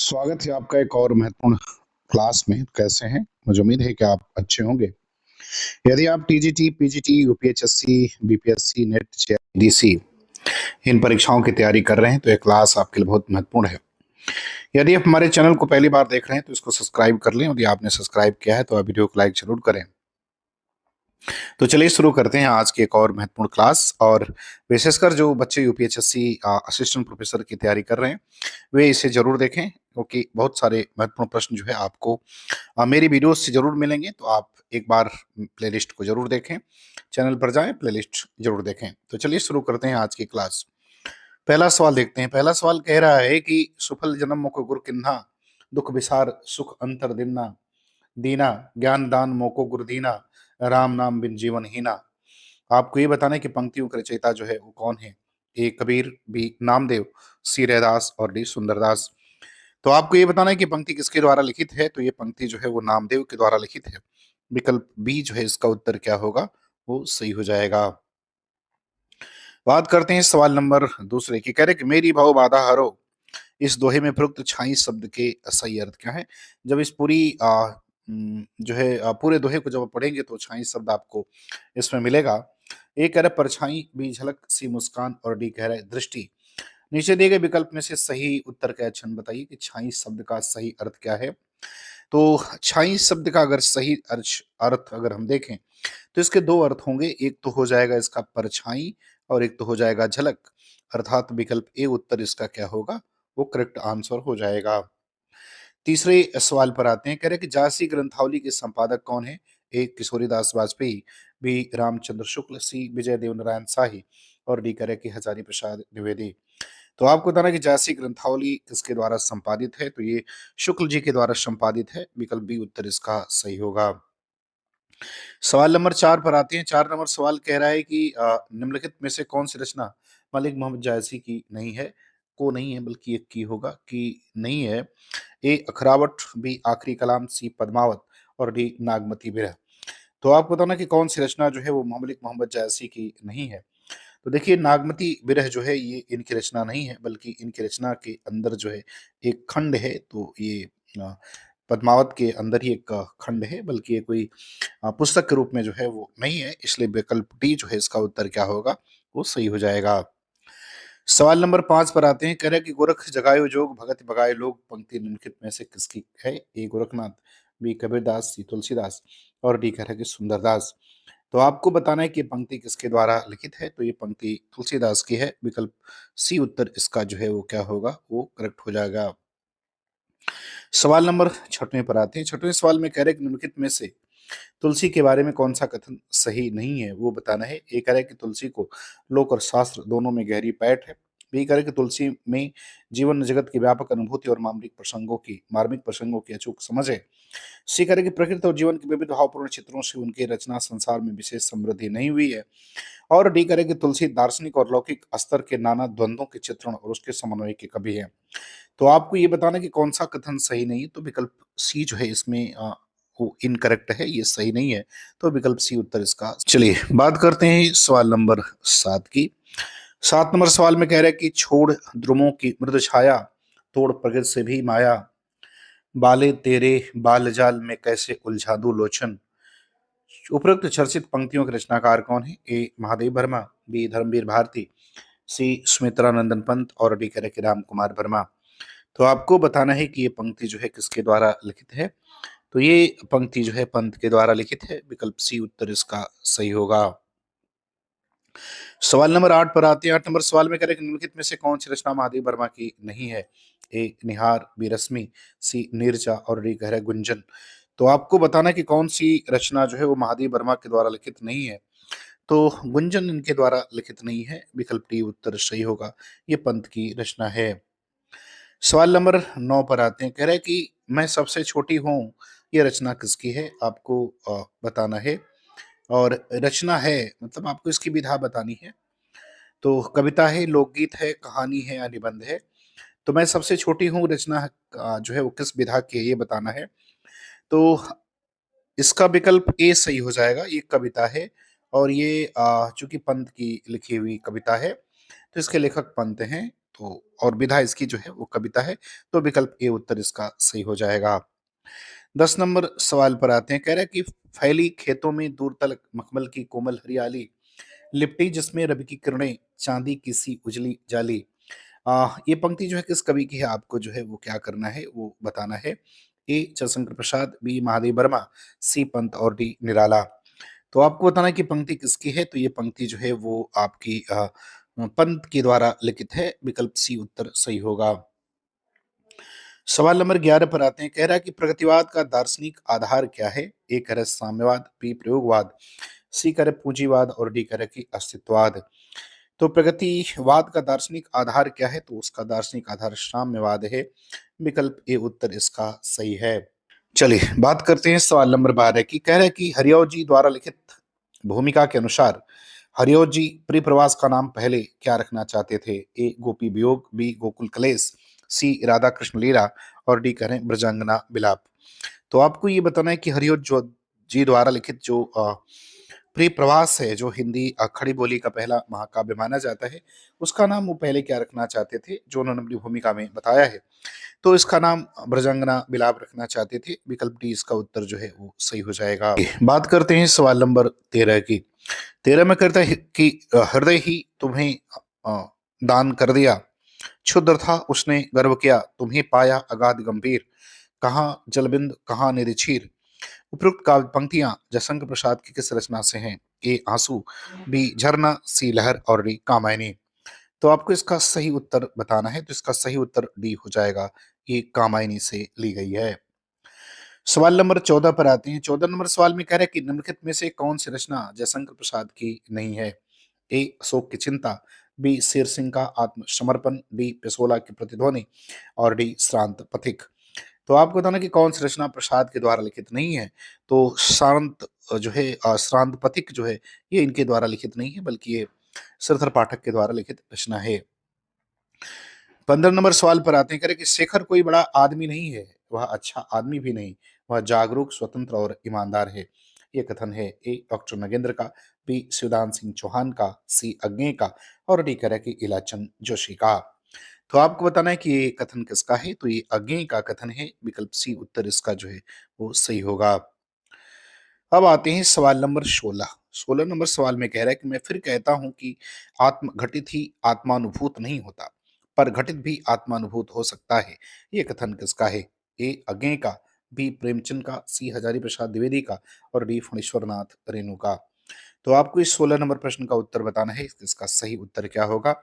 स्वागत है आपका एक और महत्वपूर्ण क्लास में। कैसे हैं? मुझे उम्मीद है कि आप अच्छे होंगे। यदि आप TGT, PGT, UPHSC, BPSC, NET, JEE इन परीक्षाओं की तैयारी कर रहे हैं तो यह क्लास आपके लिए बहुत महत्वपूर्ण है। यदि आप हमारे चैनल को पहली बार देख रहे हैं तो इसको सब्सक्राइब कर लें। यदि आपने सब्सक्राइब किया है तो आप वीडियो को लाइक जरूर करें। तो चलिए शुरू करते हैं आज की एक और महत्वपूर्ण क्लास। और विशेषकर जो बच्चे यूपीएचएससी असिस्टेंट प्रोफेसर की तैयारी कर रहे हैं वे इसे जरूर देखें, क्योंकि बहुत सारे महत्वपूर्ण प्रश्न जो है आपको मेरी वीडियोस से जरूर मिलेंगे। तो आप एक बार प्लेलिस्ट को जरूर देखें, चैनल पर जाएं, प्लेलिस्ट जरूर देखें। तो चलिए शुरू करते हैं आज की क्लास। पहला सवाल देखते हैं। पहला सवाल कह रहा है कि सुफल जन्म मोको गुर किन्हा, दुख विसार सुख अंतर दिन्ना, दीना ज्ञान दान मोको गुर दीना, राम नाम बिन जीवन हीना। आपको ये बताना है कि पंक्तियों का रचयिता जो है वो कौन है। ए कबीर, बी नामदेव, सी रैदास और डी सुंदरदास। तो आपको ये बताना है कि पंक्ति किसके द्वारा लिखित है। तो ये पंक्ति जो है वो नामदेव के द्वारा लिखित है। विकल्प बी जो है इसका उत्तर क्या होगा, वो सही हो जाएगा। बात करते हैं सवाल नंबर दूसरे की। कह रहे कि मेरी भव बाधा हरो, इस दोहे में प्रयुक्त छाई शब्द के सही अर्थ क्या है। जब इस पूरी जो है पूरे दोहे को जब आप पढ़ेंगे तो छाई शब्द आपको इसमें मिलेगा। ए कह रहा है परछाई, बी झलक, सी मुस्कान और डी कह रहा है दृष्टि। नीचे दिए गए विकल्प में से सही उत्तर का क्षण बताइए कि छाई शब्द का सही अर्थ क्या है। तो छाई शब्द का अगर सही अर्थ अगर हम देखें तो इसके दो अर्थ होंगे। एक तो हो जाएगा इसका परछाई और एक तो हो जाएगा झलक। अर्थात विकल्प ए उत्तर इसका क्या होगा, वो करेक्ट आंसर हो जाएगा। तीसरे सवाल पर आते हैं। कह रहे कि झांसी ग्रंथावली के संपादक कौन है। ए किशोरीदास वाजपेयी, बी रामचंद्र शुक्ल, सी विजय देव नारायण शाही और डी कह रहे कि हजारी प्रसाद द्विवेदी। तो आपको बताना कि झांसी ग्रंथावली किसके द्वारा संपादित है। तो ये शुक्ल जी के द्वारा संपादित है। विकल्प बी उत्तर इसका सही होगा। सवाल नंबर 4 पर आते हैं। 4 नंबर सवाल कह रहा है कि निम्नलिखित में से कौन सी रचना मलिक मोहम्मद जायसी की नहीं है। को नहीं है बल्कि एक की होगा, कि नहीं है। ए अखरावट, बी आखिरी कलाम, सी पद्मावत और डी नागमती बिरह। तो आपको बताना कि कौन सी रचना जो है वो मलिक मोहम्मद जायसी की नहीं है। तो देखिए नागमती बिरह जो है ये इनकी रचना नहीं है, बल्कि इनकी रचना के अंदर जो है एक खंड है। तो ये अ, पद्मावत के अंदर ही एक खंड है, बल्कि ये कोई पुस्तक के रूप में जो है वो नहीं है। इसलिए विकल्प डी जो है इसका उत्तर क्या होगा, वो सही हो जाएगा। सवाल नंबर 5 पर आते हैं। कह रहे हैं कि गोरख जगायो जोग भगत भगाए लोग, पंक्ति निम्नलिखित में से किसकी है। ए गोरखनाथ, बी कबीरदास, सी तुलसीदास और डी कह रहा है कि सुंदरदास। तो आपको बताना है कि ये पंक्ति किसके द्वारा लिखित है। तो ये पंक्ति तुलसीदास की है। विकल्प सी उत्तर इसका जो है वो क्या होगा, वो करेक्ट हो जाएगा। सवाल नंबर 6वें पर आते हैं। 6वें सवाल में कह रहे हैं कि निम्नलिखित में से तुलसी के बारे में कौन सा कथन सही नहीं है, वो बताना है। ए कह रहा है कि तुलसी को लोक और शास्त्र दोनों में गहरी पैठ है। बी कह रहा है कि तुलसी में जीवन जगत की व्यापक अनुभूति और मार्मिक प्रसंगों की अचूक समझ है। सी कह रहा है कि प्रकृति और जीवन के विविध भावपूर्ण चित्रों से उनके रचना संसार में विशेष समृद्धि नहीं हुई है। और डी कह रहा है कि तुलसी दार्शनिक और लौकिक स्तर के नाना द्वंद्वों के चित्रण और उसके समन्वय के कवि है। तो आपको ये बताना कि कौन सा कथन सही नहीं है। तो विकल्प सी जो है इसमें वो इनकरेक्ट है, ये सही नहीं है। तो विकल्प सी उत्तर इसका। चलिए बात करते हैं सवाल नंबर 7 की। 7 नंबर सवाल में कह रहे हैं कि छोड़ द्रुमों की मृद छाया, तोड़ प्रगति से भी माया, बाले तेरे बाल जाल में कैसे उलझा दूं लोचन। उपरोक्त चर्चित पंक्तियों के रचनाकार कौन है। ए महादेव वर्मा, बी धर्मवीर भारती, सी सुमित्रानंदन पंत और डी कह रहे हैं कि राम कुमार वर्मा। तो आपको बताना है कि ये पंक्ति जो है किसके द्वारा लिखित है। तो ये पंक्ति जो है पंत के द्वारा लिखित है। विकल्प सी उत्तर इसका सही होगा। सवाल नंबर 8 पर आते हैं। 8 नंबर सवाल में कह रहे हैं कि निम्नलिखित में से कौन सी रचना महादेव वर्मा की नहीं है। ए निहार, बी रश्मि, सी नीरजा और डी कह रहे हैं गुंजन। तो आपको बताना है कि कौन सी रचना जो है वो महादेव वर्मा के द्वारा लिखित नहीं है। तो गुंजन इनके द्वारा लिखित नहीं है। विकल्प डी उत्तर सही होगा। ये पंत की रचना है। सवाल नंबर 9 पर आते हैं। कह रहे हैं कि मैं सबसे छोटी हूँ, ये रचना किसकी है, आपको बताना है। और रचना है मतलब आपको इसकी विधा बतानी है। तो कविता है, लोकगीत है, कहानी है या निबंध है। तो मैं सबसे छोटी हूँ रचना जो है वो किस विधा की है, ये बताना है। तो इसका विकल्प ए सही हो जाएगा। ये कविता है और ये चूंकि पंत की लिखी हुई कविता है तो इसके लेखक पंत हैं। तो और विधा इसकी जो है वो कविता है, तो विकल्प ए उत्तर इसका सही हो जाएगा। 10 नंबर सवाल पर आते हैं, कह रहा है कि फैली खेतों में दूर तलक मखमल की कोमल हरियाली, लिपटी जिसमें रवि की किरणें, चांदी की सी उजली जाली। ये पंक्ति जो है किस कवि की है, आपको जो है वो क्या करना है, वो बताना है। ए जयशंकर प्रसाद, बी महादेव वर्मा, सी पंत और डी निराला। तो आपको बताना है कि पंक्ति किसकी है, तो ये पंक्ति जो है वो आपकी पंत के द्वारा लिखित है, विकल्प सी उत्तर सही होगा। सवाल नंबर 11 पर आते हैं, कह रहा है कि प्रगतिवाद का दार्शनिक आधार क्या है? ए कह रहा है साम्यवाद, बी प्रयोगवाद, सी कह रहा है पूंजीवाद और डी कह रहा है कि अस्तित्ववाद। तो प्रगतिवाद का दार्शनिक आधार क्या है? तो उसका दार्शनिक आधार साम्यवाद है, विकल्प ए उत्तर इसका सही है। चलिए बात करते हैं सवाल नंबर 12 की, कह रहा है कि हरिओ जी द्वारा लिखित भूमिका के अनुसार हरिओ जी परिप्रवास का नाम पहले क्या रखना चाहते थे? ए गोपी वियोग, बी गोकुल कलेश, सी राधा कृष्ण लीला और डी करें ब्रजांगना विलाप। तो आपको ये बताना है कि हरिओ जो जी द्वारा लिखित जो प्रिय प्रवास है, जो हिंदी खड़ी बोली का पहला महाकाव्य माना जाता है, उसका नाम वो पहले क्या रखना चाहते थे, जो उन्होंने अपनी भूमिका में बताया है। तो इसका नाम ब्रजांगना विलाप रखना चाहते थे, विकल्प डी इसका उत्तर जो है वो सही हो जाएगा। बात करते हैं सवाल नंबर 13 की। 13 में कहता है कि हृदय ही तुम्हें अ, दान कर दिया, क्षुद्र था उसने गर्व किया, तुम्हें पाया अगाध गंभीर, कहाँ जलबिंद कहाँ निधि क्षीर। उपरोक्त काव्य पंक्तियां जयशंकर प्रसाद की किस रचना से हैं? ए आंसू, बी झरना, सी लहर और डी कामायनी। तो आपको इसका सही उत्तर बताना है, तो इसका सही उत्तर डी हो जाएगा, ये कामायनी से ली गई है। सवाल नंबर 14 पर आते हैं। 14 नंबर सवाल में कह रहा है कि निम्नलिखित में से कौन सी रचना जयशंकर प्रसाद की नहीं है? ए अशोक की चिंता, बी शेर सिंह का आत्मसमर्पण, डी पिसोला की प्रतिध्वनि और डी श्रांत पथिक। तो आपको बताना कि कौन सी रचना प्रसाद के द्वारा लिखित नहीं है। तो शांत जो है श्रांत पथिक जो है, ये इनके द्वारा लिखित नहीं है, बल्कि ये श्रीधर पाठक के द्वारा लिखित रचना है। 15 नंबर सवाल पर आते हैं, कह रहे कि शेखर कोई बड़ा आदमी नहीं है, वह अच्छा आदमी भी नहीं, वह जागरूक, स्वतंत्र और ईमानदार है। ये कथन है ए डॉक्टर नगेंद्र का, बी शिवदान सिंह चौहान का, सी अज्ञे का और डी कह रहा है कि इलाचंद जोशी का। तो आपको बताना है कि ये कथन किसका है, तो ये अज्ञे का कथन है, विकल्प सी उत्तर इसका जो है वो सही होगा। अब आते हैं सवाल नंबर 16। 16 नंबर सवाल में कह रहा है कि मैं फिर कहता हूं कि आत्म घटित ही आत्मानुभूत नहीं होता, पर घटित भी आत्मानुभूत हो सकता है। ये कथन किसका है? ए अज्ञे का, बी प्रेमचंद का, सी हजारी प्रसाद द्विवेदी का और डी फणीश्वर नाथ रेणु का। तो आपको इस 16 नंबर प्रश्न का उत्तर बताना है, इसका सही उत्तर क्या होगा।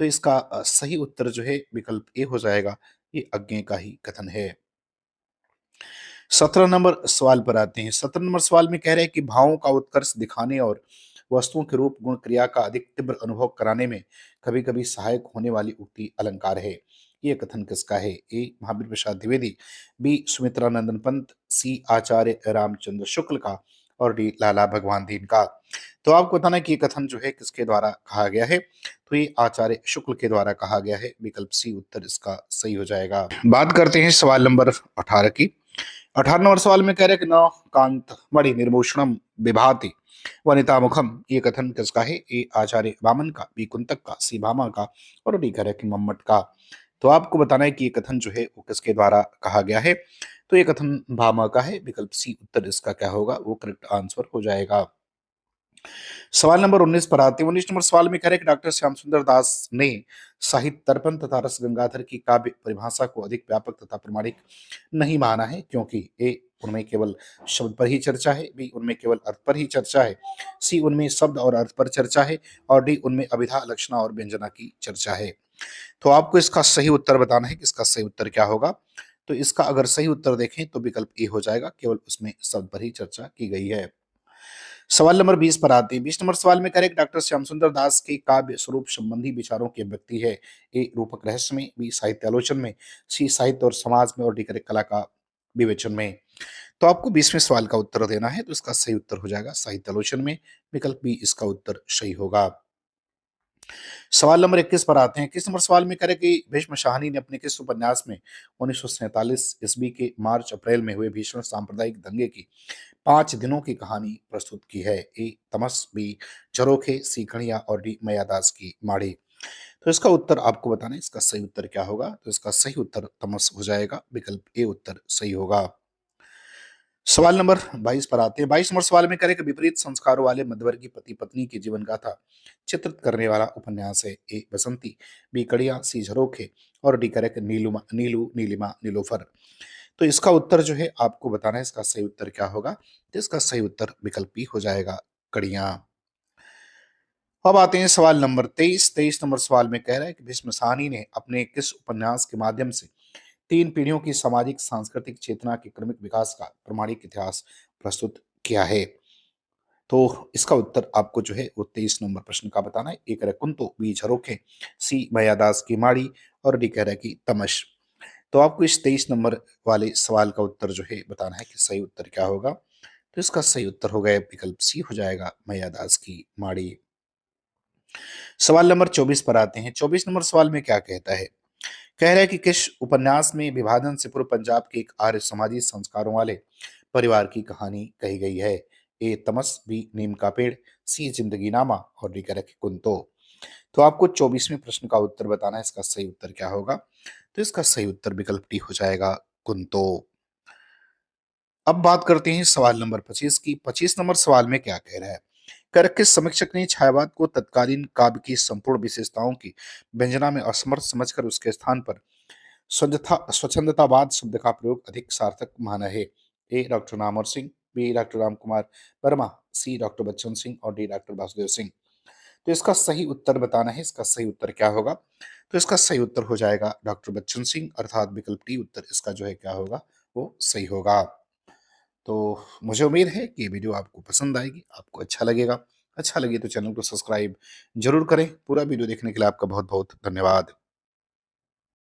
तो इसका सही उत्तर जो है विकल्प ए हो जाएगा, ये अज्ञे का ही कथन है। 17 नंबर सवाल पर आते हैं। 17 नंबर सवाल में कह रहे हैं कि भावों का उत्कर्ष दिखाने और वस्तुओं के रूप गुण क्रिया का अधिक तीव्र अनुभव कराने में कभी कभी सहायक होने वाली उक्ति अलंकार है। ये कथन किसका है? ए महावीर प्रसाद द्विवेदी, बी सुमित्रा नंदन पंत, सी आचार्य रामचंद्र शुक्ल का और डी लाला भगवान दीन का। तो आपको बताना है कि ये कथन जो है किसके द्वारा कहा गया है, तो ये आचार्य शुक्ल के द्वारा कहा गया है, विकल्प सी उत्तर इसका सही हो जाएगा। बात करते हैं सवाल नंबर 18 की। 18 नंबर सवाल में कह रहे हैं कि न कांत मणि निर्भूषणम विभाति वनिता मुखम। ये कथन किसका है? ए आचार्य वामन का, बी कुंतक का, सी भामा का और डी कह रहे हैं कि मम्मट का। तो आपको बताना है कि ये कथन जो है वो किसके द्वारा कहा गया है, तो ये कथन भामा का है, विकल्प सी उत्तर इसका क्या होगा, वो करेक्ट आंसर हो जाएगा। सवाल नंबर 19 पर आते हैं। 19 नंबर सवाल में कह रहे हैं कि डॉक्टर श्याम सुंदर दास ने साहित्य दर्पण तथा रस गंगाधर की काव्य परिभाषा को अधिक व्यापक तथा प्रमाणिक नहीं माना है, क्योंकि ए उनमें केवल शब्द पर ही चर्चा है, बी उनमें केवल अर्थ पर ही चर्चा है, सी उनमें शब्द और अर्थ पर चर्चा है और डी उनमें अभिधा लक्षणा और व्यंजना की चर्चा है। तो आपको इसका सही उत्तर बताना है कि इसका सही उत्तर क्या होगा। तो इसका अगर सही उत्तर देखें तो विकल्प ए हो जाएगा, केवल उसमें शब्द पर ही चर्चा की गई है। सवाल नंबर 20 पर आते हैं। 20 नंबर सवाल में करेक्ट डॉक्टर श्याम सुंदर दास के काव्य स्वरूप संबंधी विचारों की व्यक्ति है। ए रूपक रहस्य में, बी साहित्य आलोचन में, सी साहित्य और समाज में और डी करेक्ट कला का विवेचन में। तो आपको 20वें सवाल का उत्तर देना है, तो इसका सही उत्तर हो जाएगा साहित्य आलोचन में, विकल्प बी इसका उत्तर सही होगा। सवाल नंबर 21 पर आते हैं। 21 नंबर सवाल में करें कि भीष्म शाहनी ने अपने किस उपन्यास में 1947 ईस्वी के मार्च अप्रैल में हुए भीषण सांप्रदायिक दंगे की 5 दिनों की कहानी प्रस्तुत की है? ए तमस, बी झरोखे, सी कणिया और डी मयादास की माड़ी। तो इसका उत्तर आपको बताना है, इसका सही उत्तर क्या होगा? तो इसका सही उत्तर तमस हो जाएगा, विकल्प ए उत्तर सही होगा। सवाल नंबर 22 पर आते हैं। 22 नंबर सवाल में करें कि विपरीत संस्कारों वाले मध्यवर्गीय पति पत्नी की जीवन गाथा चित्रित करने वाला उपन्यास है। ए बसंती, बी कड़िया, सी झरोखे और डी करें कि नीलिमा नीलोफर। तो इसका उत्तर जो है आपको बताना है, इसका सही उत्तर क्या होगा? तो इसका सही उत्तर विकल्प बी हो जाएगा, कड़िया। अब आते हैं सवाल नंबर 23। 23 नंबर सवाल में कह रहा है कि भीष्म साहनी ने अपने किस उपन्यास के माध्यम से 3 पीढ़ियों की सामाजिक सांस्कृतिक चेतना के क्रमिक विकास का प्रमाणिक इतिहास प्रस्तुत किया है? तो इसका उत्तर आपको जो है वो 23 नंबर प्रश्न का बताना है। ए कह रहा है कुंतो, बी झरोखे, सी मायादास की माड़ी और डी कह रहा है कि तमश। तो आपको इस 23 नंबर वाले सवाल का उत्तर जो है बताना है कि सही उत्तर क्या होगा? तो इसका सही उत्तर हो गया विकल्प सी हो जाएगा, मायादास की माड़ी। सवाल नंबर 24 पर आते हैं। 24 नंबर सवाल में क्या कहता है? कह रहा है कि किस उपन्यास में विभाजन से पूर्व पंजाब के एक आर्य समाजी संस्कारों वाले परिवार की कहानी कही गई है? ए तमस, बी नीम का पेड़, सी जिंदगी नामा और डी कह रहा है कि कुंतो। तो आपको 24वें प्रश्न का उत्तर बताना है, इसका सही उत्तर क्या होगा? तो इसका सही उत्तर विकल्प डी हो जाएगा, कुंतो। अब बात करते हैं सवाल नंबर 25 की। 25 नंबर सवाल में क्या कह रहा है? किस समीक्षक ने छायावाद को तत्कालीन काव्य की संपूर्ण विशेषताओं की व्यंजना में असमर्थ समझकर उसके स्थान पर स्वच्छंदतावाद शब्द का प्रयोग अधिक सार्थक माना है? A doctor Namvar Singh, B doctor Ram Kumar Verma, C doctor Bachchan Singh और डी डॉक्टर वासुदेव सिंह। तो इसका सही उत्तर बताना है, इसका सही उत्तर क्या होगा? तो इसका सही उत्तर हो जाएगा डॉक्टर बच्चन सिंह, अर्थात विकल्प डी उत्तर इसका जो है क्या होगा, वो सही होगा। तो मुझे उम्मीद है कि ये वीडियो आपको पसंद आएगी, आपको अच्छा लगेगा। अच्छा लगे तो चैनल को सब्सक्राइब जरूर करें। पूरा वीडियो देखने के लिए आपका बहुत बहुत धन्यवाद।